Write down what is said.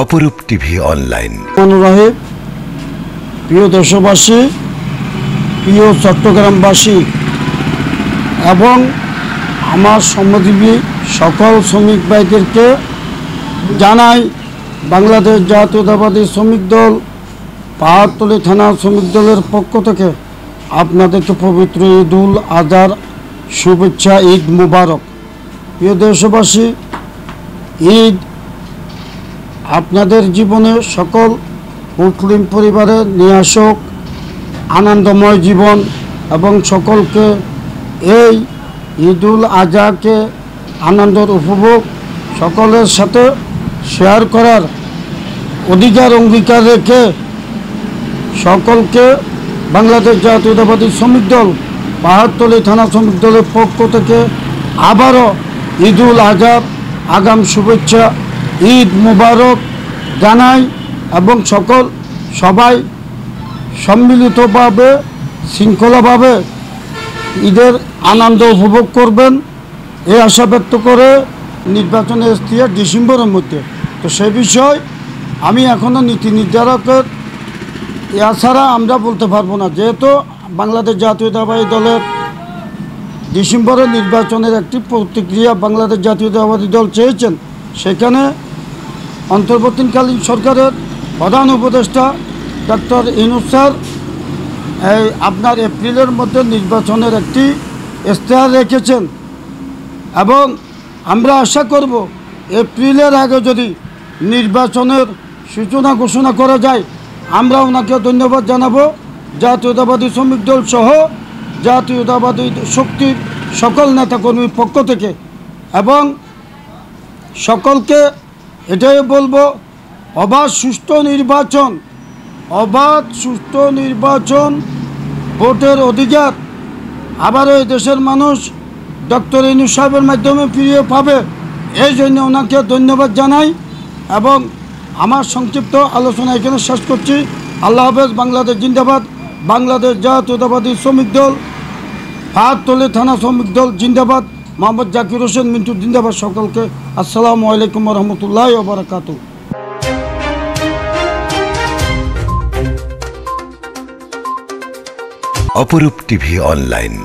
অপরূপ TV online. অনুরাহিব, প্রিয় দেশবাসী, প্রিয় চট্টগ্রামবাসী এবং আমার শ্রমজীবী সকল শ্রমিক ভাইদেরকে জানাই বাংলাদেশ জাতীয়তাবাদী শ্রমিক দল পাহাড়তলী থানা শ্রমিক দলের পক্ষ থেকে আপনাদেরকে পবিত্র ঈদ উল আজহার শুভেচ্ছা, ঈদ মুবারক। প্রিয় দেশবাসী, ঈদ আপনাদের জীবনে সকল মুসলিম পরিবারে নিয়ে আসুক আনন্দময় জীবন এবং সকলকে এই ঈদ উল আজহাকে আনন্দের উপভোগ সকলের সাথে শেয়ার করার অধিকার অঙ্গীকার রেখে সকলকে বাংলাদেশ জাতীয়তাবাদী শ্রমিক দল পাহাড়তলী থানা শ্রমিক দলের পক্ষ থেকে আবারও ঈদ উল আজহার আগাম শুভেচ্ছা, ঈদ মুবারক জানাই এবং সবাই সম্মিলিতভাবে শৃঙ্খলাভাবে ঈদের আনন্দ উপভোগ করবেন এই আশা ব্যক্ত করে নির্বাচনে এসছে ডিসেম্বরের মধ্যে। তো সে বিষয় আমি এখনও নীতি নির্ধারকের এছাড়া আমরা বলতে পারবো না, যেহেতু বাংলাদেশ জাতীয়তাবাদী দলের ডিসেম্বরের নির্বাচনের একটি প্রতিক্রিয়া বাংলাদেশ জাতীয়তাবাদী দল চেয়েছেন। সেখানে অন্তর্বর্তীকালীন সরকারের প্রধান উপদেষ্টা ডক্টর ইউনূস স্যার আপনার এপ্রিলের মধ্যে নির্বাচনের একটি ইশতেহার রেখেছেন এবং আমরা আশা করব এপ্রিলের আগে যদি নির্বাচনের সূচনা ঘোষণা করা যায় আমরা ওনাকে ধন্যবাদ জানাবো জাতীয়তাবাদী শ্রমিক দল সহ জাতীয়তাবাদী শক্তির সকল নেতাকর্মীর পক্ষ থেকে। এবং সকলকে এটাই বলবো, অবাধ সুষ্ঠু নির্বাচন ভোটের অধিকার আবারও এই দেশের মানুষ ডক্টর ইউনূস সাহেবের মাধ্যমে ফিরিয়ে পাবে, এই জন্য ওনাকে ধন্যবাদ জানাই এবং আমার সংক্ষিপ্ত আলোচনা এখানে শেষ করছি। আল্লাহ হাফেজ। বাংলাদেশ জিন্দাবাদ। বাংলাদেশ জাতীয়তাবাদী শ্রমিক দল পাহাড়তলী থানা শ্রমিক দল জিন্দাবাদ। মোহাম্মদ জাকির হোসেন মিন্টু জিন্দাবাদ। সকলকে আসসালামু আলাইকুম রহমতুল্লাহ ওয়া বারাকাতুহু। অপরূপ টিভি অনলাইন।